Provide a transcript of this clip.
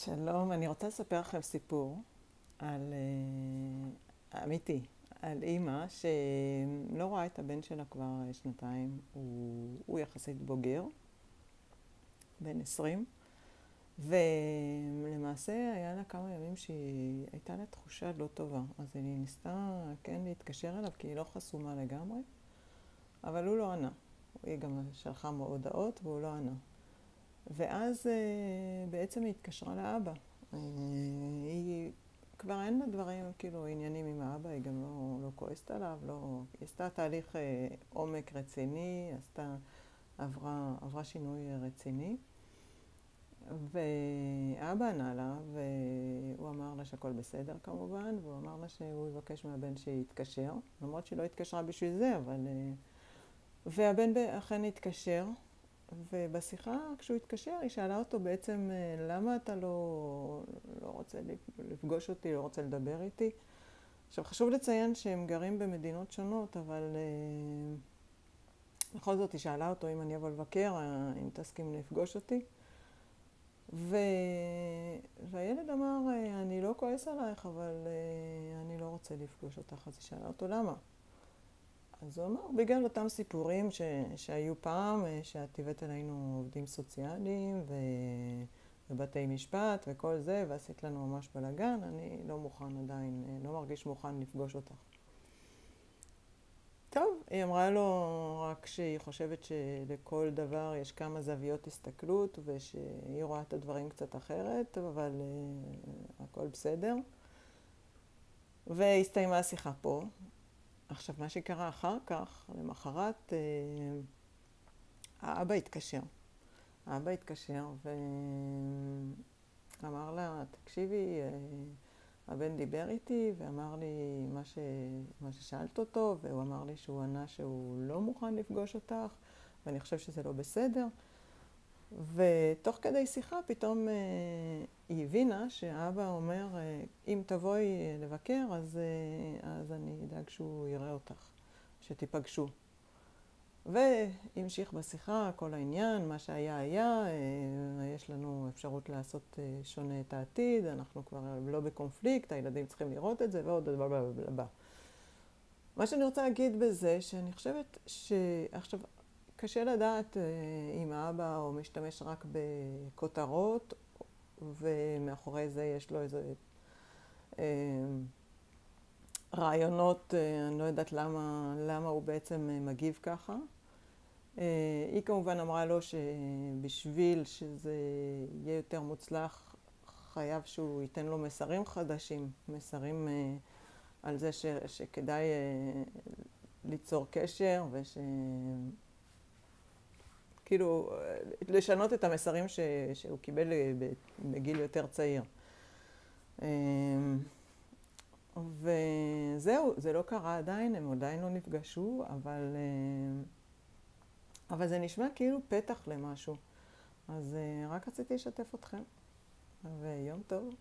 שלום, אני רוצה לספר לכם סיפור על, אמיתי, על אימא שלא רואה את הבן שלה כבר שנתיים. הוא יחסית בוגר, בן 20, ולמעשה היה לה כמה ימים שהיא הייתה לה תחושה לא טובה. אז היא ניסתה כן להתקשר אליו כי היא לא חסומה לגמרי, אבל הוא לא ענה. היא גם שלחה הודעות והוא לא ענה. ואז בעצם היא התקשרה לאבא. היא כבר אין לה דברים, כאילו עניינים עם האבא, היא גם לא כועסת עליו, היא עשתה תהליך עומק רציני, עברה שינוי רציני. ואבא ענה לה, והוא אמר לה שהכל בסדר כמובן, והוא אמר לה שהוא יבקש מהבן שיתקשר, למרות שהיא לא התקשרה בשביל זה, אבל... והבן אכן התקשר, ובשיחה, כשהוא התקשר, היא שאלה אותו בעצם, למה אתה לא רוצה לפגוש אותי, לא רוצה לדבר איתי? עכשיו, חשוב לציין שהם גרים במדינות שונות, אבל בכל זאת היא שאלה אותו אם אני אבוא לבקר, אם תסכים לפגוש אותי. והילד אמר, אני לא כועס עלייך, אבל אני לא רוצה לפגוש אותך. אז היא שאלה אותו, למה? אז הוא אמר, בגלל אותם סיפורים שהיו פעם, שאת הבאת אלינו עובדים סוציאליים ובתי משפט וכל זה, ועשית לנו ממש בלגן, אני לא מוכן עדיין, לא מרגיש מוכן לפגוש אותך. טוב, היא אמרה לו רק שהיא חושבת שלכל דבר יש כמה זוויות הסתכלות, ושהיא רואה את הדברים קצת אחרת, אבל הכל בסדר. והסתיימה השיחה פה. עכשיו, מה שקרה אחר כך, למחרת, האבא התקשר. האבא התקשר ואמר לה, תקשיבי, הבן דיבר איתי ואמר לי מה ששאלת אותו, והוא אמר לי שהוא ענה שהוא לא מוכן לפגוש אותך, ואני חושב שזה לא בסדר. ותוך כדי שיחה פתאום היא הבינה שהאבא אומר, אם תבואי לבקר, אז אני אדאג שהוא יראה אותך, שתיפגשו. והמשיך בשיחה כל העניין, מה שהיה היה, יש לנו אפשרות לעשות שונה את העתיד, אנחנו כבר לא בקונפליקט, הילדים צריכים לראות את זה, ועוד בלה. מה שאני רוצה להגיד בזה, שאני חושבת שעכשיו, קשה לדעת אם האבא הוא משתמש רק בכותרות, ומאחורי זה יש לו איזה רעיונות, אני לא יודעת למה הוא בעצם מגיב ככה. היא כמובן אמרה לו שבשביל שזה יהיה יותר מוצלח, חייב שהוא ייתן לו מסרים חדשים, מסרים על זה שכדאי ליצור קשר, כאילו, לשנות את המסרים שהוא קיבל בגיל יותר צעיר. וזהו, זה לא קרה עדיין, הם עדיין לא נפגשו, אבל זה נשמע כאילו פתח למשהו. אז רק רציתי לשתף אתכם, ויום טוב.